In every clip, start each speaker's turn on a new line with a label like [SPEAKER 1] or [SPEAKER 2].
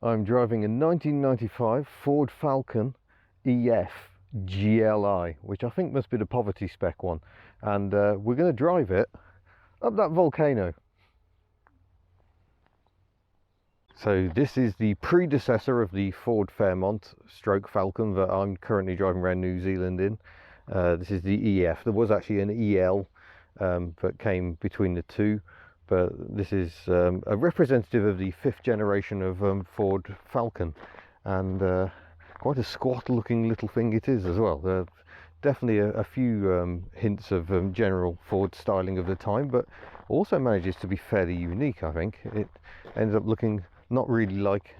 [SPEAKER 1] I'm driving a 1995 Ford Falcon GLi, which I think must be the poverty spec one, and we're going to drive it up that volcano. So this is the predecessor of the Ford Fairmont stroke Falcon that I'm currently driving around New Zealand in. This is the EF. There was actually an EL that came between the two, but this is a representative of the 5th generation of Ford Falcon, and quite a squat looking little thing it is as well. Definitely a few hints of general Ford styling of the time, but also manages to be fairly unique. I think it ends up looking not really like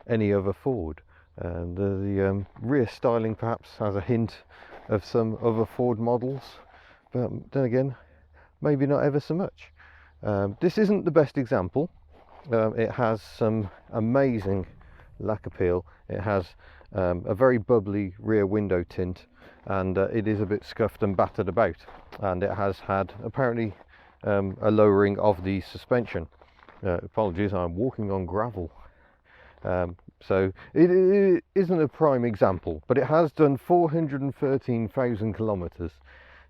[SPEAKER 1] any other Ford, and the rear styling perhaps has a hint of some other Ford models, but then again maybe not ever so much. This isn't the best example. It has some amazing lacquer peel. It has a very bubbly rear window tint, and it is a bit scuffed and battered about, and it has had apparently a lowering of the suspension. Apologies, I'm walking on gravel, so it isn't a prime example, but it has done 413,000 kilometers,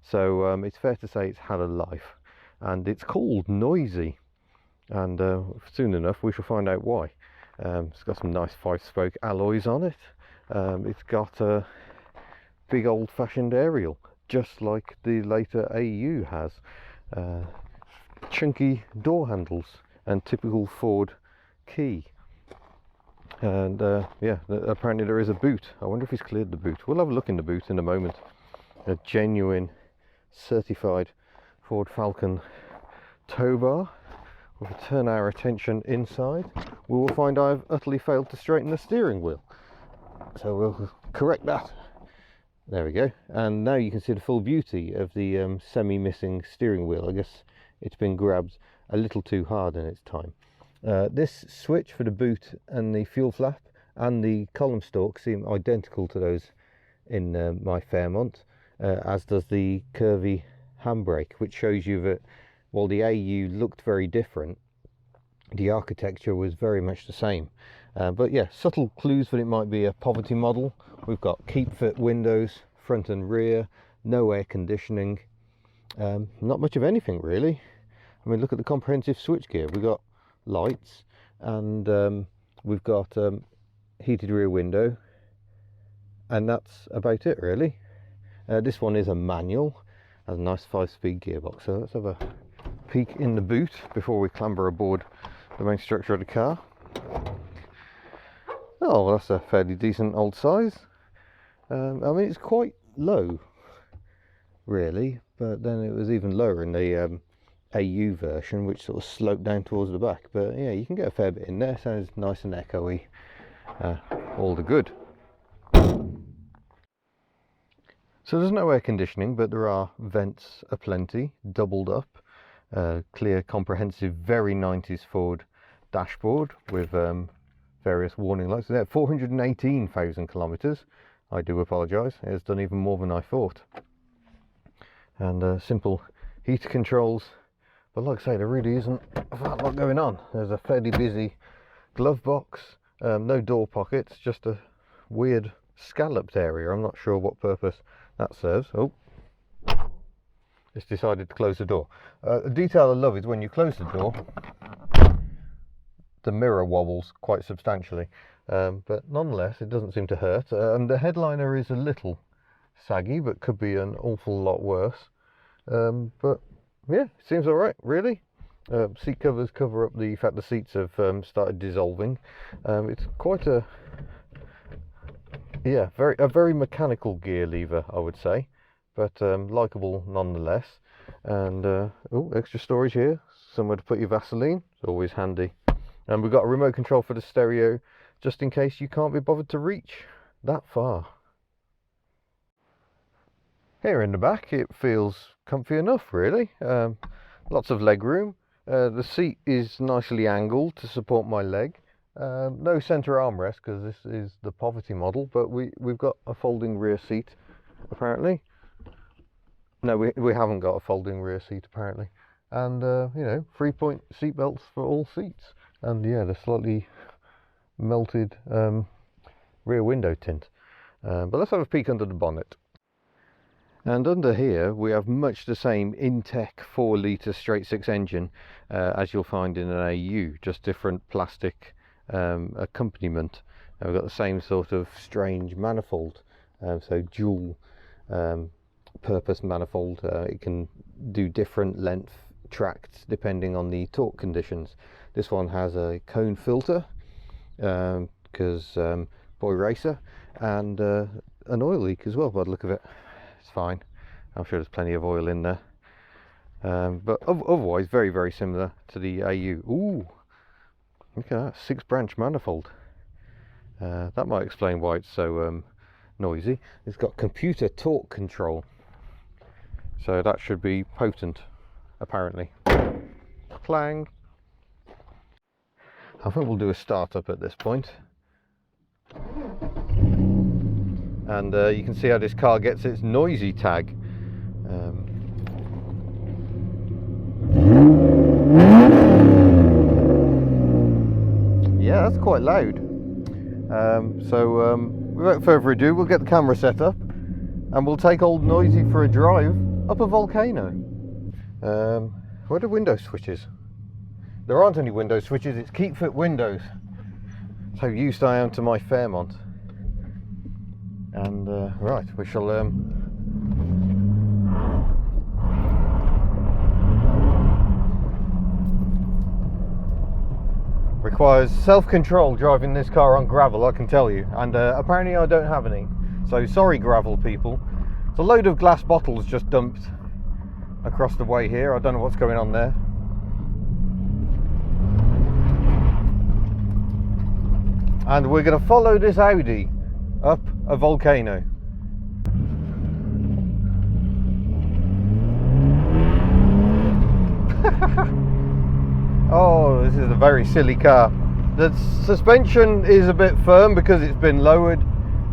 [SPEAKER 1] so it's fair to say it's had a life, and it's called noisy, and soon enough we shall find out why. It's got some nice 5-spoke alloys on it. It's got a big old-fashioned aerial, just like the later AU has. Chunky door handles and typical Ford key, and yeah, apparently there is a boot. I wonder if he's cleared the boot. We'll have a look in the boot in a moment. A genuine certified Ford Falcon tow bar. We'll turn our attention inside. We will find I've utterly failed to straighten the steering wheel, so we'll correct that. There we go, and now you can see the full beauty of the semi-missing steering wheel. I guess it's been grabbed a little too hard in its time. This switch for the boot and the fuel flap and the column stalk seem identical to those in my Fairmont, as does the curvy handbrake, which shows you that while the AU looked very different, the architecture was very much the same. But yeah, subtle clues that it might be a poverty model. We've got keep fit windows, front and rear, no air conditioning, not much of anything really. I mean, look at the comprehensive switchgear. We've got lights, and we've got heated rear window, and that's about it really. This one is a manual, has a nice 5-speed gearbox. So let's have a peek in the boot before we clamber aboard the main structure of the car. Oh, well, that's a fairly decent old size. I mean, it's quite low really, but then it was even lower in the AU version, which sort of sloped down towards the back. But yeah, you can get a fair bit in there. Sounds nice and echoey. All the good. So there's no air conditioning, but there are vents aplenty, doubled up. Clear, comprehensive, very 90s Ford dashboard with various warning lights. There, 418,000 kilometers. I do apologise. It's done even more than I thought. And simple heater controls. But like I say, there really isn't a lot going on. There's a fairly busy glove box, no door pockets, just a weird scalloped area. I'm not sure what purpose that serves. Oh, it's decided to close the door. A detail I love is when you close the door, the mirror wobbles quite substantially, but nonetheless it doesn't seem to hurt. And the headliner is a little saggy, but could be an awful lot worse. But yeah, seems all right really. Seat covers cover up the fact the seats have started dissolving. It's quite a very mechanical gear lever, I would say, but likeable nonetheless. And oh, extra storage here, somewhere to put your Vaseline. It's always handy. And we've got a remote control for the stereo, just in case you can't be bothered to reach that far. Here in the back, it feels comfy enough really. Lots of leg room. The seat is nicely angled to support my leg. No centre armrest because this is the poverty model, but we've got a folding rear seat apparently. No, we haven't got a folding rear seat apparently. And you know, 3-point seat belts for all seats. And yeah, the slightly melted rear window tint. But let's have a peek under the bonnet. And under here we have much the same Intech 4 litre straight six engine as you'll find in an AU, just different plastic accompaniment. And we've got the same sort of strange manifold, so dual purpose manifold. It can do different length tracts depending on the torque conditions. This one has a cone filter because boy racer, and an oil leak as well by the look of it. It's fine, I'm sure there's plenty of oil in there, but otherwise very, very similar to the AU. Ooh, look at that 6-branch manifold. That might explain why it's so noisy. It's got computer torque control, so that should be potent, apparently. Clang. I think we'll do a startup at this point. And you can see how this car gets its noisy tag. Yeah, that's quite loud. Without further ado, we'll get the camera set up and we'll take old Noisy for a drive up a volcano. Where are the window switches? There aren't any window switches, it's keep fit windows. That's how used I am to my Fairmont. And right, we shall requires self-control driving this car on gravel, I can tell you, and apparently I don't have any, so sorry gravel people. It's a load of glass bottles just dumped across the way here. I don't know what's going on there. And we're going to follow this Audi up a volcano. Oh, this is a very silly car. The suspension is a bit firm because it's been lowered.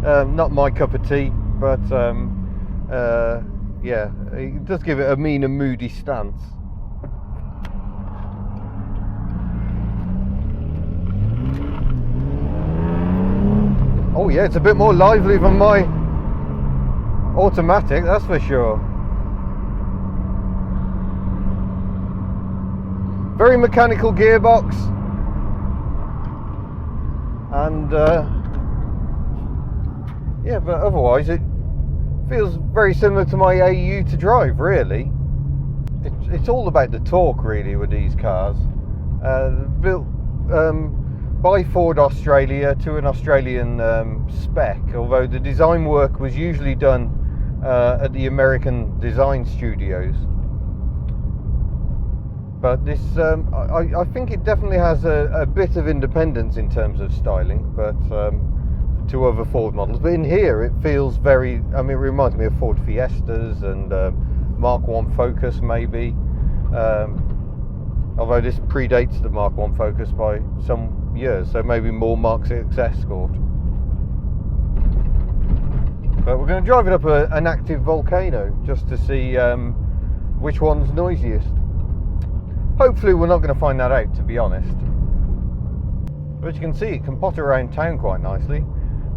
[SPEAKER 1] Not my cup of tea, but yeah, it does give it a mean and moody stance. Oh yeah, it's a bit more lively than my automatic, that's for sure. Very mechanical gearbox, and yeah, but otherwise it feels very similar to my AU to drive, really. It's all about the torque, really, with these cars. Built by Ford Australia to an Australian spec, although the design work was usually done at the American design studios. But this, I think it definitely has a bit of independence in terms of styling, but to other Ford models. But in here it feels very, I mean, it reminds me of Ford Fiestas and Mark 1 Focus maybe. Although this predates the Mark 1 Focus by some years, so maybe more Mark 6 Escort. But we're going to drive it up an active volcano just to see which one's noisiest. Hopefully we're not going to find that out, to be honest. But as you can see, it can potter around town quite nicely.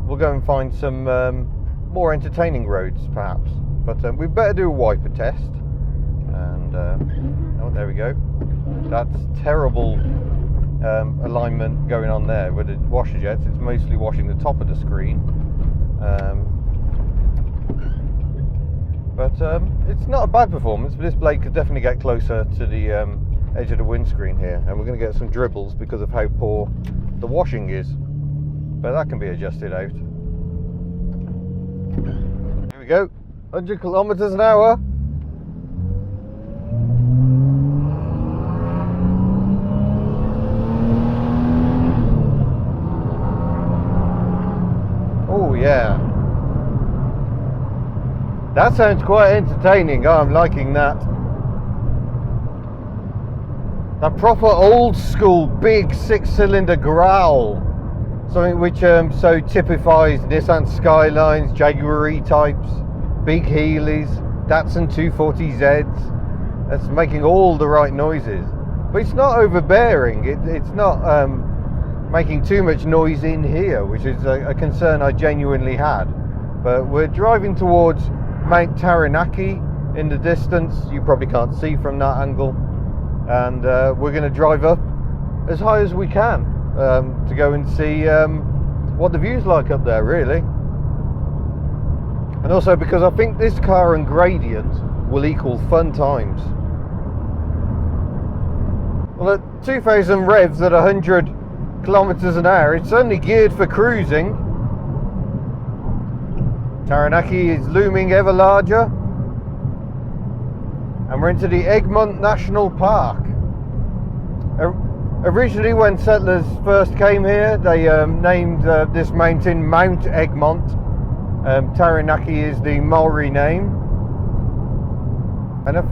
[SPEAKER 1] We'll go and find some more entertaining roads perhaps, but we better do a wiper test. And oh, there we go. That's terrible alignment going on there with the washer jets. It's mostly washing the top of the screen, but it's not a bad performance. But this blade could definitely get closer to the edge of the windscreen here, and we're going to get some dribbles because of how poor the washing is, but that can be adjusted out. Here we go, 100 kilometers an hour. Oh yeah, that sounds quite entertaining. I'm liking that. That proper old school big 6-cylinder growl, something which so typifies Nissan Skylines, Jaguar E-types, big Heelys, Datsun 240Zs. That's making all the right noises, but it's not overbearing. It's not making too much noise in here, which is a concern I genuinely had. But we're driving towards Mount Taranaki in the distance. You probably can't see from that angle. And we're going to drive up as high as we can to go and see what the view's like up there, really. And also because I think this car and gradient will equal fun times. Well, at 2000 revs at 100 kilometers an hour, it's only geared for cruising. Taranaki is looming ever larger, and we're into the Egmont National Park. Originally, when settlers first came here, they named this mountain Mount Egmont. Taranaki is the Maori name, and I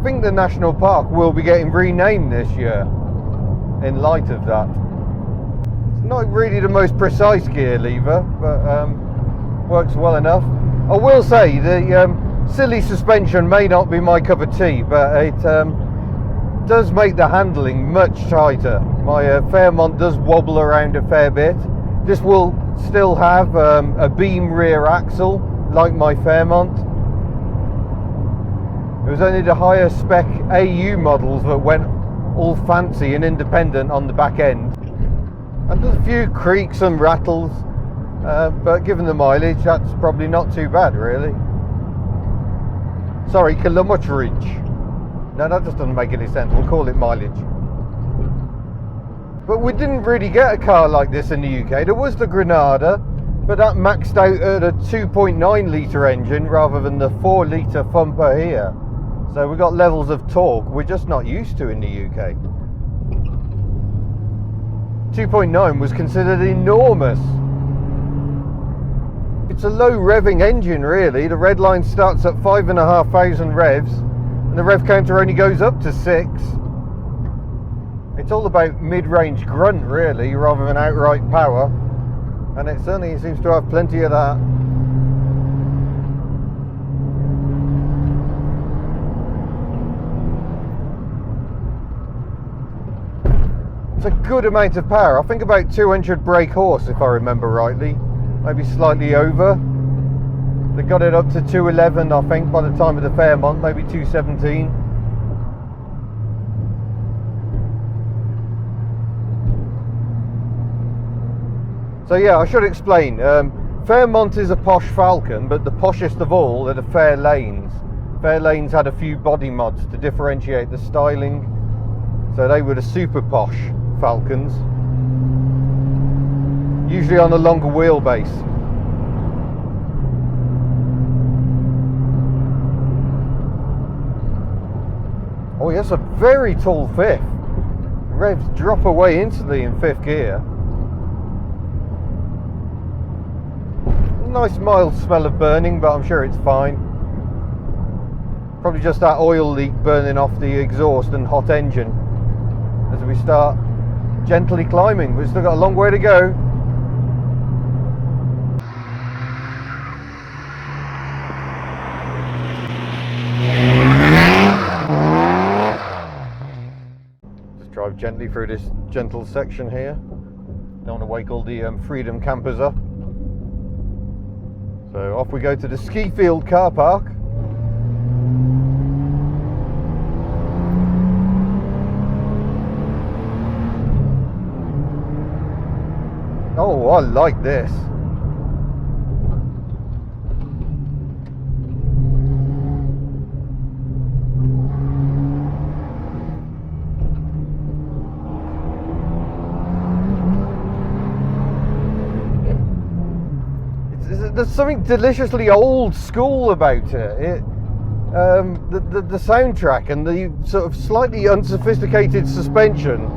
[SPEAKER 1] think the national park will be getting renamed this year in light of that. It's not really the most precise gear lever, but works well enough. I will say the silly suspension may not be my cup of tea, but it does make the handling much tighter. My Fairmont does wobble around a fair bit. This will still have a beam rear axle like my Fairmont. It was only the higher spec AU models that went all fancy and independent on the back end. And there's a few creaks and rattles, but given the mileage, that's probably not too bad, really. Sorry, kilometerage. No, that just doesn't make any sense. We'll call it mileage. But we didn't really get a car like this in the UK. There was the Granada, but that maxed out at a 2.9 litre engine rather than the 4 litre thumper here. So we got levels of torque we're just not used to in the UK. 2.9 was considered enormous. It's a low revving engine, really. The red line starts at 5,500 revs, and the rev counter only goes up to 6. It's all about mid-range grunt, really, rather than outright power, and it certainly seems to have plenty of that. It's a good amount of power. I think about 200 brake horse, if I remember rightly, maybe slightly over. They got it up to 211, I think, by the time of the Fairmont, maybe 217. So yeah, I should explain. Fairmont is a posh Falcon, but the poshest of all are the Fairlanes. Fairlanes had a few body mods to differentiate the styling, so they were the super posh Falcons, usually on a longer wheelbase. Oh yes, a very tall fifth. Revs drop away instantly in 5th gear. Nice mild smell of burning, but I'm sure it's fine. Probably just that oil leak burning off the exhaust and hot engine as we start gently climbing. We've still got a long way to go. Just drive gently through this gentle section here. Don't want to wake all the Freedom campers up. So off we go to the ski field car park. Oh, I like this. There's something deliciously old school about it. The soundtrack and the sort of slightly unsophisticated suspension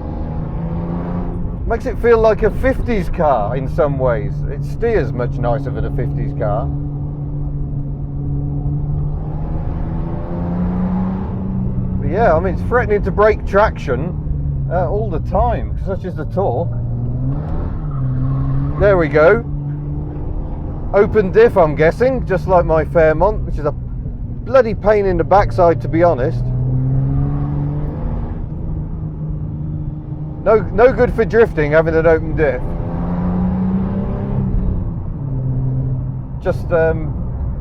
[SPEAKER 1] makes it feel like a 50s car in some ways. It steers much nicer than a 50s car. But yeah, I mean, it's threatening to break traction all the time, such is the torque. There we go. Open diff, I'm guessing, just like my Fairmont, which is a bloody pain in the backside, to be honest. No good for drifting, having an open diff. Just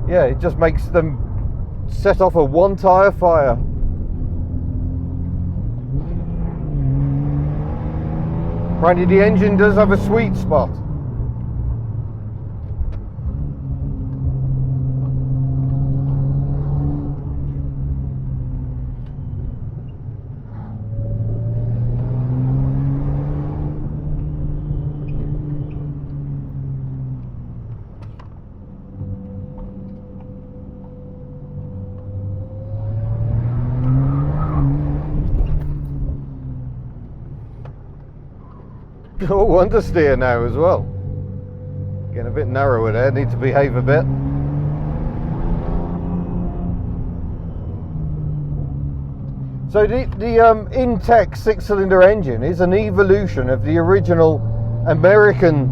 [SPEAKER 1] yeah, it just makes them set off a one tyre fire. Apparently the engine does have a sweet spot. Oh, understeer now as well. Getting a bit narrower there, need to behave a bit. So the Intech 6-cylinder engine is an evolution of the original American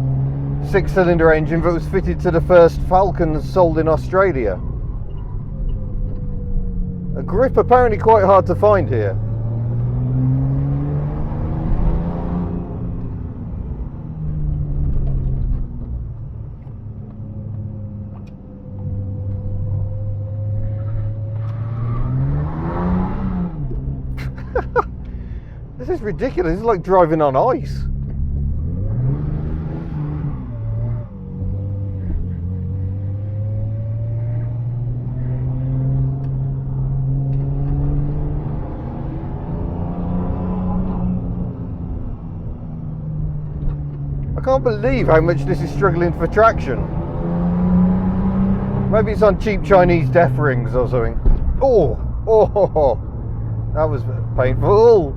[SPEAKER 1] 6-cylinder engine that was fitted to the first Falcons sold in Australia. A grip apparently quite hard to find here. This is ridiculous. It's like driving on ice. I can't believe how much this is struggling for traction. Maybe it's on cheap Chinese death rings or something. Oh, that was painful.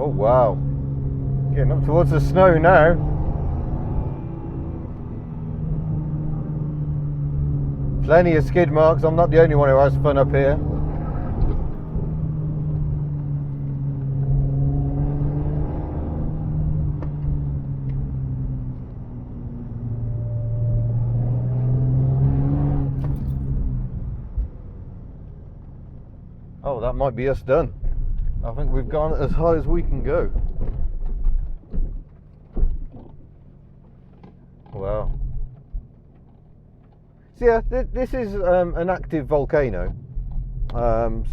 [SPEAKER 1] Oh wow, getting up towards the snow now. Plenty of skid marks. I'm not the only one who has fun up here. Oh, that might be us done. I think we've gone as high as we can go. Wow. So yeah, this is an active volcano.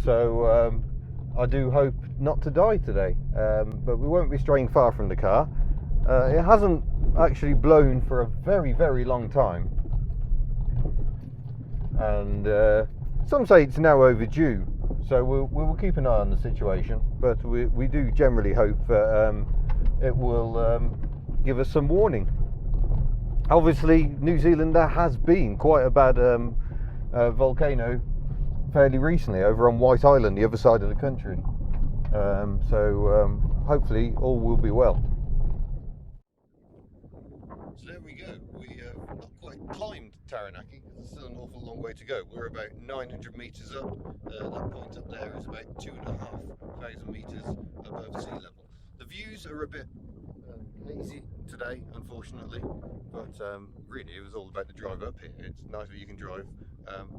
[SPEAKER 1] So I do hope not to die today. But we won't be straying far from the car. It hasn't actually blown for a very, very long time. And some say it's now overdue. So we'll keep an eye on the situation, but we do generally hope that it will give us some warning. Obviously, New Zealand, there has been quite a bad volcano fairly recently over on White Island, the other side of the country. So hopefully all will be well. So there we go. We have not quite climbed Taranaki. There's still an awful long way to go. We're about 900 metres up. That point up there is about 2,500 metres above sea level. The views are a bit hazy today, unfortunately, but really it was all about the drive up here. It's nice that you can drive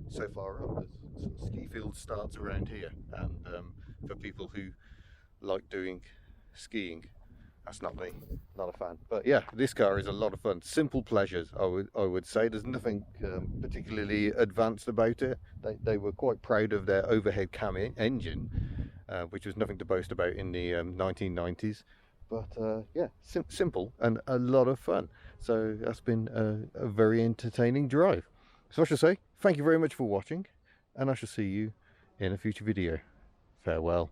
[SPEAKER 1] so far up. There's sort of ski field starts around here, and for people who like doing skiing. That's not me, not a fan. But yeah, this car is a lot of fun. Simple pleasures, I would say. There's nothing particularly advanced about it. They were quite proud of their overhead cam engine, which was nothing to boast about in the 1990s. But yeah, simple and a lot of fun. So that's been a very entertaining drive. So I shall say, thank you very much for watching, and I shall see you in a future video. Farewell.